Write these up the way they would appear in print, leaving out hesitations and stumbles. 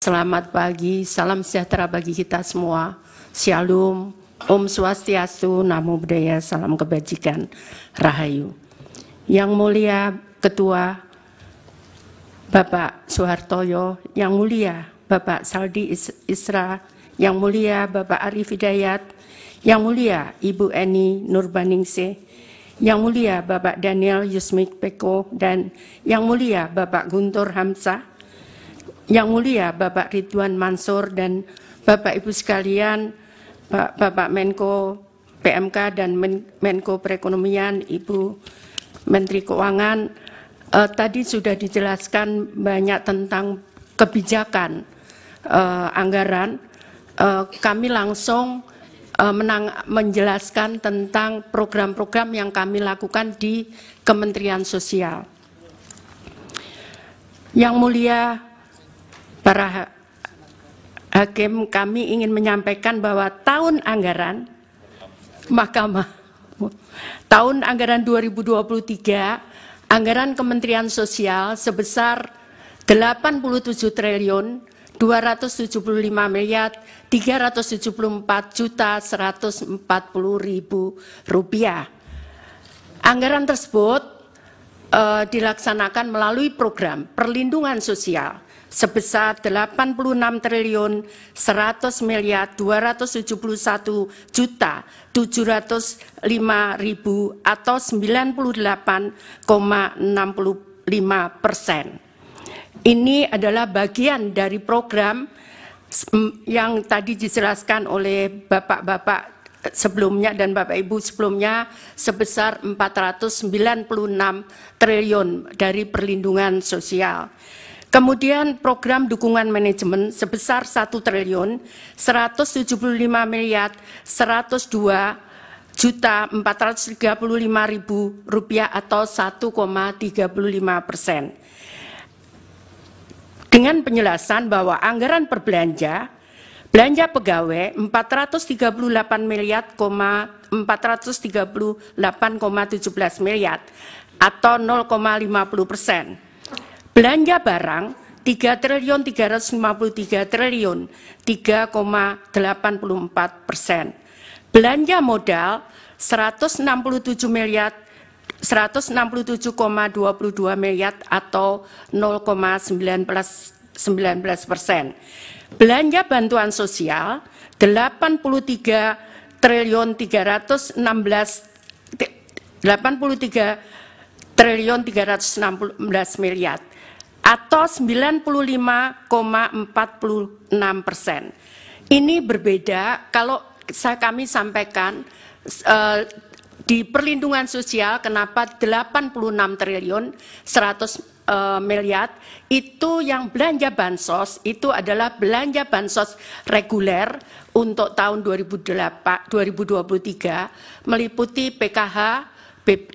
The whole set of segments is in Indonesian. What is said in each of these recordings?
Selamat pagi, salam sejahtera bagi kita semua. Shalom, Om Swastiastu, Namo Buddhaya, salam kebajikan, Rahayu. Yang mulia Ketua Bapak Soehartoyo, yang mulia Bapak Saldi Isra, yang mulia Bapak Arif Hidayat, yang mulia Ibu Eni Nurbaningsih, yang mulia Bapak Daniel Yusmik Peko, dan yang mulia Bapak Guntur Hamzah, yang mulia Bapak Ridwan Mansur dan Bapak Ibu sekalian, Bapak Menko PMK dan Menko Perekonomian, Ibu Menteri Keuangan, tadi sudah dijelaskan banyak tentang kebijakan anggaran. Kami langsung menjelaskan tentang program-program yang kami lakukan di Kementerian Sosial. Yang mulia para hakim, kami ingin menyampaikan bahwa tahun anggaran tahun anggaran 2023, anggaran Kementerian Sosial sebesar 87 triliun 275 miliar 374 juta 140.000 rupiah. Anggaran tersebut dilaksanakan melalui program perlindungan sosial sebesar 86 triliun 100 miliar 271 juta 705.000 atau 98,65%. Ini adalah bagian dari program yang tadi dijelaskan oleh bapak-bapak sebelumnya dan Bapak Ibu sebelumnya sebesar 496 triliun dari perlindungan sosial. Kemudian program dukungan manajemen sebesar 1 triliun 175 miliar 102 juta 435.000 rupiah atau 1,35%. Dengan penjelasan bahwa anggaran belanja pegawai 438 miliar 438,17 miliar atau 0,50%. Belanja barang 3 triliun 353 triliun 3,84%. Belanja modal 167 miliar 167,22 miliar atau 0,19%. Belanja bantuan sosial 83 triliun 316 miliar atau 95,46%. Ini berbeda kalau kami sampaikan di perlindungan sosial kenapa 86 triliun 100 miliar itu yang belanja bansos itu adalah belanja bansos reguler untuk tahun 2023 meliputi PKH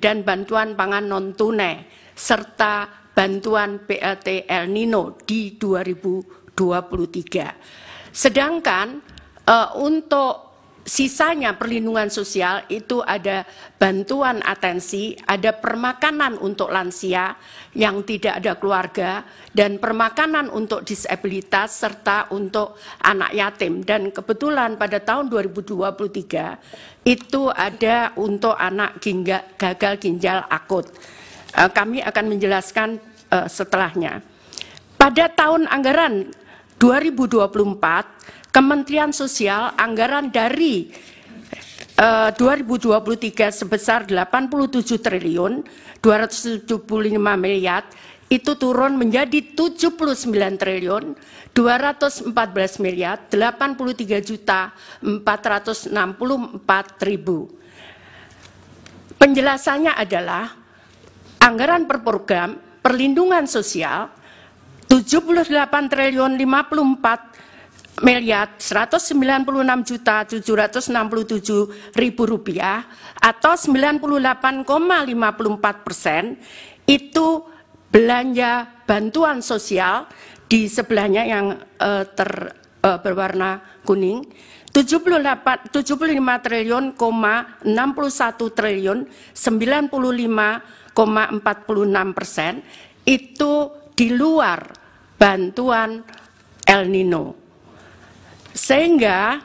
dan bantuan pangan non tunai serta bantuan BLT El Nino di 2023. Sedangkan untuk sisanya perlindungan sosial itu ada bantuan atensi, ada permakanan untuk lansia yang tidak ada keluarga, dan permakanan untuk disabilitas serta untuk anak yatim. Dan kebetulan pada tahun 2023 itu ada untuk anak gagal ginjal akut. Kami akan menjelaskan setelahnya. Pada tahun anggaran 2024, Kementerian Sosial anggaran dari 2023 sebesar 87 triliun 275 miliar itu turun menjadi 79 triliun 214 miliar 83 juta 464.000. Penjelasannya adalah anggaran per program perlindungan sosial 78 triliun 54 miliar 196 juta 767.000 rupiah atau 98,54% itu belanja bantuan sosial. Di sebelahnya yang berwarna kuning 75 triliun 61 triliun 95,46% itu di luar bantuan El Nino. Sehingga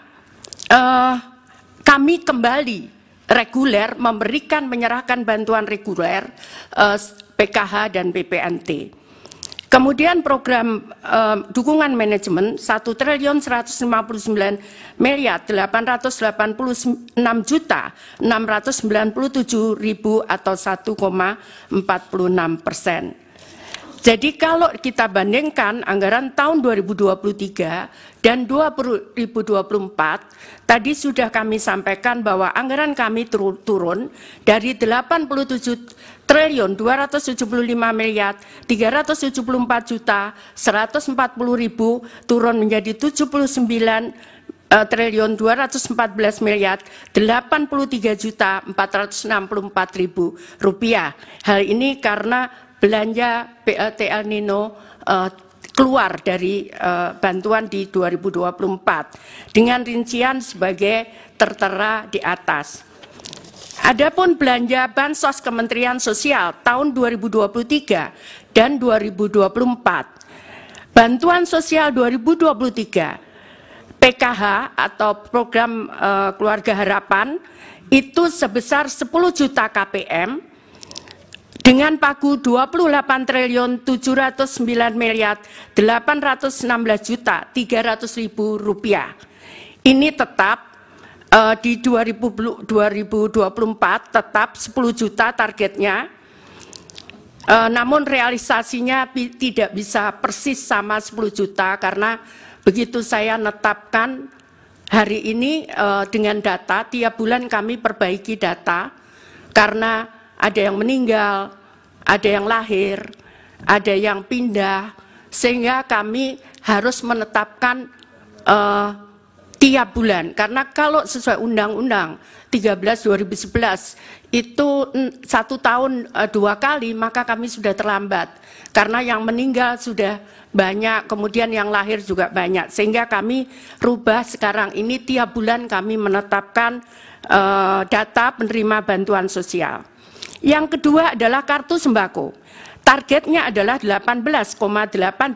kami kembali reguler menyerahkan bantuan reguler PKH dan BPNT. Kemudian program dukungan manajemen 1.159.886.697.000 atau 1,46%. Jadi kalau kita bandingkan anggaran tahun 2023 dan 2024, tadi sudah kami sampaikan bahwa anggaran kami turun dari 87.374.140.000.000 turun menjadi 79.383.464.000 rupiah. Hal ini karena belanja PLT El Nino keluar dari bantuan di 2024 dengan rincian sebagai tertera di atas. Adapun belanja Bansos Kementerian Sosial tahun 2023 dan 2024. Bantuan sosial 2023 PKH atau program Keluarga Harapan itu sebesar 10 juta KPM dengan pagu 28.709.816.300.000 rupiah. Ini tetap di 2024 tetap 10 juta targetnya, namun realisasinya tidak bisa persis sama 10 juta karena begitu saya netapkan hari ini dengan data, tiap bulan kami perbaiki data karena ada yang meninggal, ada yang lahir, ada yang pindah, sehingga kami harus menetapkan tiap bulan. Karena kalau sesuai Undang-Undang 13/2011 itu 1 tahun 2 kali, maka kami sudah terlambat. Karena yang meninggal sudah banyak, kemudian yang lahir juga banyak. Sehingga kami rubah sekarang ini tiap bulan kami menetapkan data penerima bantuan sosial. Yang kedua adalah kartu sembako. Targetnya adalah 18,8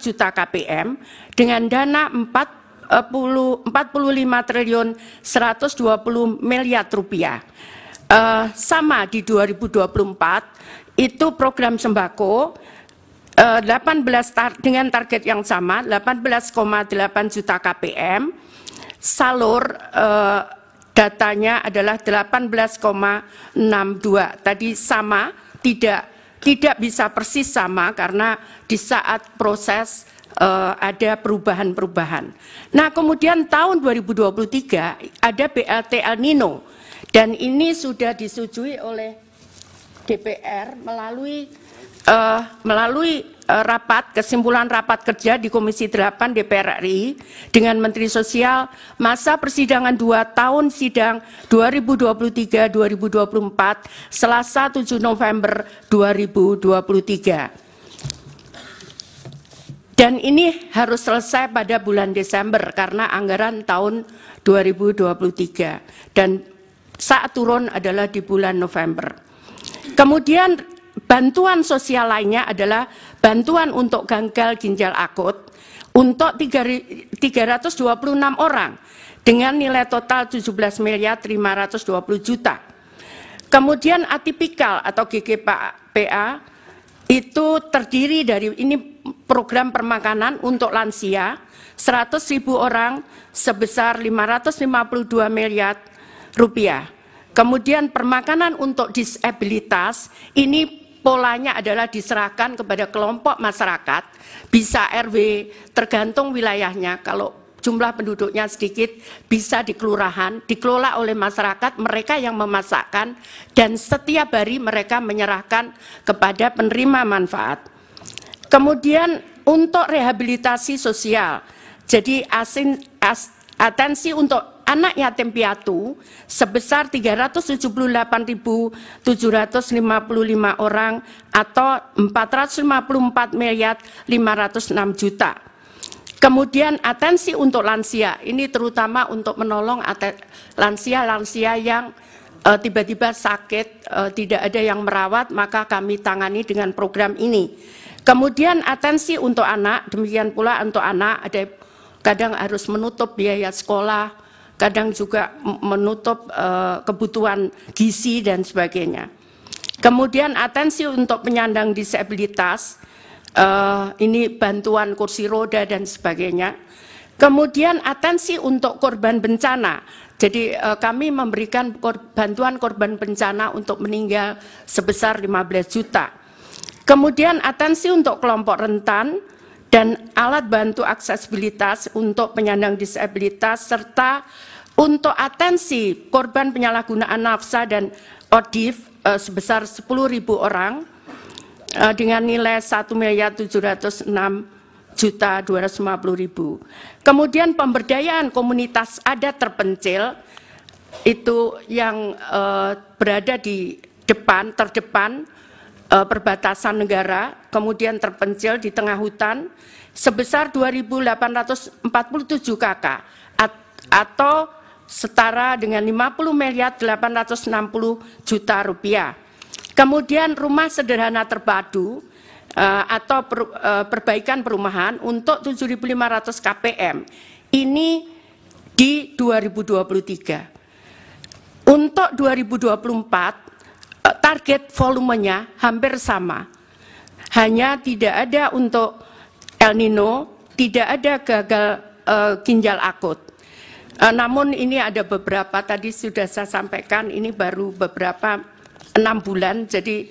juta KPM dengan dana 45.120 miliar rupiah. Sama di 2024 itu program sembako 18 dengan target yang sama 18,8 juta KPM. Salur datanya adalah 18,62. Tadi sama, tidak bisa persis sama karena di saat proses ada perubahan-perubahan. Nah, kemudian tahun 2023 ada BLT El Nino dan ini sudah disetujui oleh DPR melalui kesimpulan rapat kerja di Komisi 8 DPR RI dengan Menteri Sosial masa persidangan 2 tahun sidang 2023-2024 Selasa 7 November 2023. Dan ini harus selesai pada bulan Desember karena anggaran tahun 2023 dan saat turun adalah di bulan November. Kemudian bantuan sosial lainnya adalah bantuan untuk gagal ginjal akut untuk 326 orang dengan nilai total 17.520.000.000. Kemudian atipikal atau GGPA itu terdiri dari ini program permakanan untuk lansia 100.000 orang sebesar 552 miliar rupiah. Kemudian permakanan untuk disabilitas ini polanya adalah diserahkan kepada kelompok masyarakat, bisa RW tergantung wilayahnya. Kalau jumlah penduduknya sedikit bisa di kelurahan, dikelola oleh masyarakat, mereka yang memasakkan dan setiap hari mereka menyerahkan kepada penerima manfaat. Kemudian untuk rehabilitasi sosial, jadi atensi untuk anak yatim piatu sebesar 378.755 orang atau 454.506.000.000. Kemudian atensi untuk lansia, ini terutama untuk menolong lansia-lansia yang tiba-tiba sakit, tidak ada yang merawat, maka kami tangani dengan program ini. Kemudian atensi untuk anak, demikian pula untuk anak ada kadang harus menutup biaya sekolah, kadang juga menutup kebutuhan gizi dan sebagainya. Kemudian atensi untuk penyandang disabilitas, ini bantuan kursi roda dan sebagainya. Kemudian atensi untuk korban bencana. Jadi kami memberikan bantuan korban bencana untuk meninggal sebesar 15 juta. Kemudian atensi untuk kelompok rentan dan alat bantu aksesibilitas untuk penyandang disabilitas, serta untuk atensi korban penyalahgunaan nafsa dan ODIF sebesar 10.000 orang dengan nilai 1.706.250.000. Kemudian pemberdayaan komunitas adat terpencil itu yang berada di terdepan perbatasan negara, kemudian terpencil di tengah hutan sebesar 2.847 KK atau setara dengan 50.860.000.000 rupiah. Kemudian rumah sederhana terpadu atau perbaikan perumahan untuk 7.500 KPM ini di 2023. Untuk 2024 target volumenya hampir sama, hanya tidak ada untuk El Nino, tidak ada gagal ginjal akut. Namun ini ada beberapa, tadi sudah saya sampaikan, ini baru beberapa 6 bulan, jadi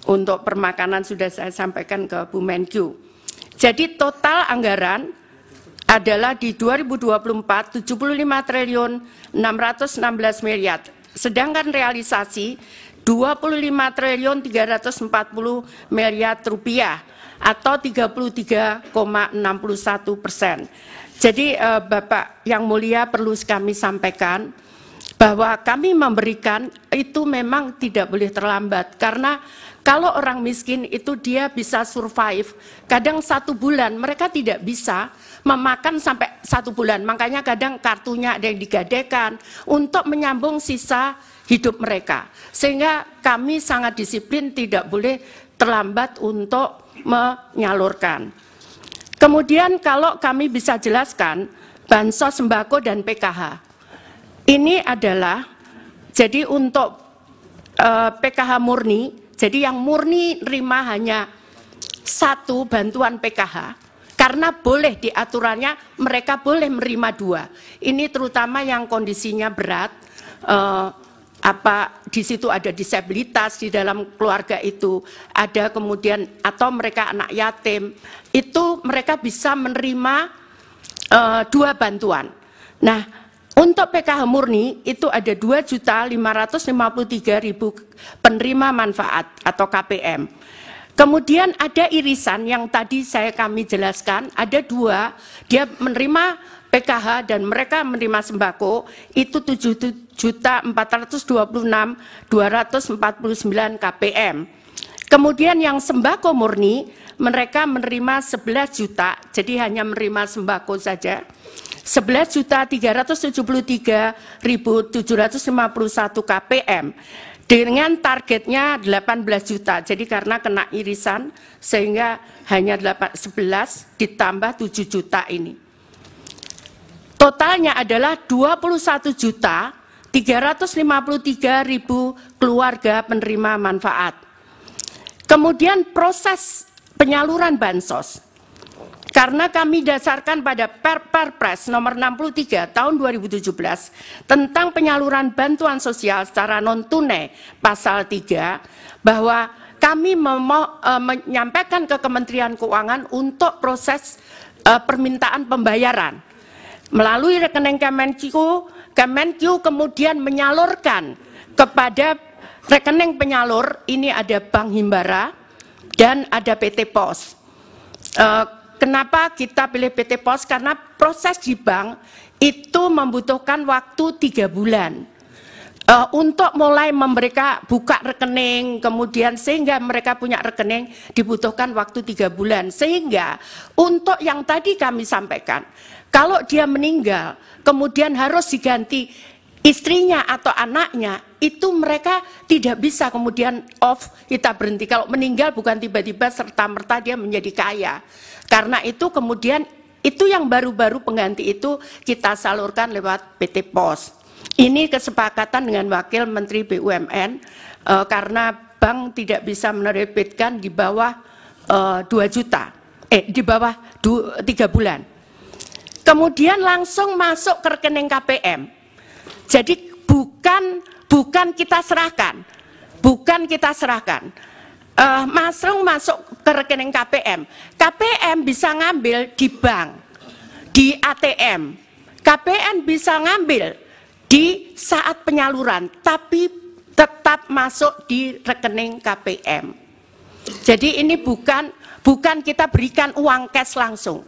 untuk permakanan sudah saya sampaikan ke Bu Menkyu. Jadi total anggaran adalah di 2024 75.616 miliar, sedangkan realisasi 25.340 miliar rupiah atau 33,61%. Jadi Bapak yang mulia, perlu kami sampaikan bahwa kami memberikan itu memang tidak boleh terlambat, karena kalau orang miskin itu dia bisa survive kadang 1 bulan, mereka tidak bisa memakan sampai 1 bulan, makanya kadang kartunya ada yang digadaikan untuk menyambung sisa hidup mereka, sehingga kami sangat disiplin, tidak boleh terlambat untuk menyalurkan. Kemudian kalau kami bisa jelaskan bansos sembako dan PKH, ini adalah jadi untuk PKH murni, jadi yang murni terima hanya 1 bantuan PKH, karena boleh diaturannya mereka boleh menerima 2. Ini terutama yang kondisinya berat, di situ ada disabilitas di dalam keluarga itu, ada kemudian atau mereka anak yatim, itu mereka bisa menerima 2 bantuan. Nah, untuk PKH murni itu ada 2.553.000 penerima manfaat atau KPM. Kemudian ada irisan yang tadi kami jelaskan, ada 2, dia menerima PKH dan mereka menerima sembako itu 7.426.249 KPM. Kemudian yang sembako murni mereka menerima 11 juta, jadi hanya menerima sembako saja, 11.373.751 KPM dengan targetnya 18 juta. Jadi karena kena irisan sehingga hanya 11 ditambah 7 juta ini. Totalnya adalah 21.353.000 keluarga penerima manfaat. Kemudian proses penyaluran bansos, karena kami dasarkan pada Perpres nomor 63 tahun 2017 tentang penyaluran bantuan sosial secara non-tunai pasal 3, bahwa kami menyampaikan ke Kementerian Keuangan untuk proses permintaan pembayaran melalui rekening Kemenkyu kemudian menyalurkan kepada rekening penyalur, ini ada Bank Himbara dan ada PT Pos. Kenapa kita pilih PT Pos? Karena proses di bank itu membutuhkan waktu 3 bulan. Untuk mulai mereka buka rekening, kemudian sehingga mereka punya rekening dibutuhkan waktu 3 bulan. Sehingga untuk yang tadi kami sampaikan, kalau dia meninggal, kemudian harus diganti istrinya atau anaknya, itu mereka tidak bisa kemudian off, kita berhenti. Kalau meninggal bukan tiba-tiba serta-merta dia menjadi kaya. Karena itu kemudian Itu yang baru-baru pengganti itu kita salurkan lewat PT POS. Ini kesepakatan dengan Wakil Menteri BUMN karena bank tidak bisa menerbitkan di bawah 2 juta, di bawah 3 bulan. Kemudian langsung masuk ke rekening KPM. Jadi bukan kita serahkan, masuk ke rekening KPM. KPM bisa ngambil di bank, di ATM. KPM bisa ngambil di saat penyaluran, tapi tetap masuk di rekening KPM. Jadi ini bukan kita berikan uang cash langsung.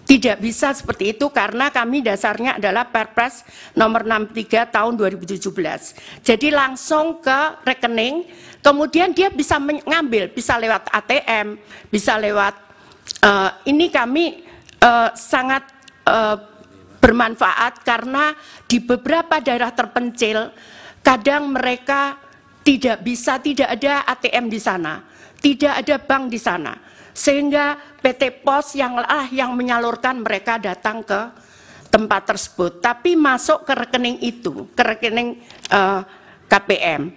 Tidak bisa seperti itu karena kami dasarnya adalah Perpres nomor 63 tahun 2017. Jadi langsung ke rekening, kemudian dia bisa mengambil, bisa lewat ATM, bisa lewat, ini kami sangat bermanfaat karena di beberapa daerah terpencil, kadang mereka tidak ada ATM di sana, tidak ada bank di sana. Sehingga PT POS yang menyalurkan mereka datang ke tempat tersebut, tapi masuk ke rekening itu, ke rekening KPM.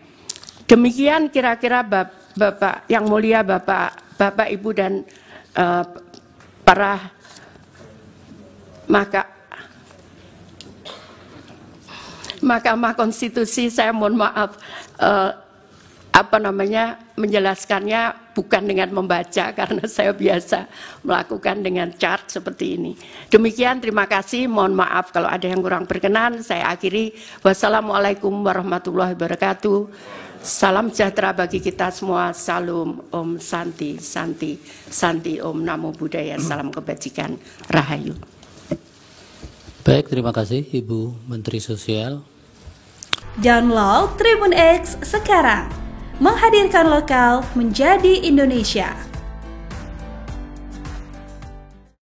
Demikian kira-kira Bapak yang mulia, Bapak Ibu dan para Mahkamah Konstitusi, saya mohon maaf menjelaskannya bukan dengan membaca karena saya biasa melakukan dengan chart seperti ini. Demikian, terima kasih, mohon maaf kalau ada yang kurang berkenan. Saya akhiri, wassalamualaikum warahmatullahi wabarakatuh. Salam sejahtera bagi kita semua. Salam, Om Santi, Santi, Santi, Om Namo Buddhaya, salam kebajikan, Rahayu. Baik, terima kasih Ibu Menteri Sosial. Download Tribun X sekarang, menghadirkan lokal menjadi Indonesia.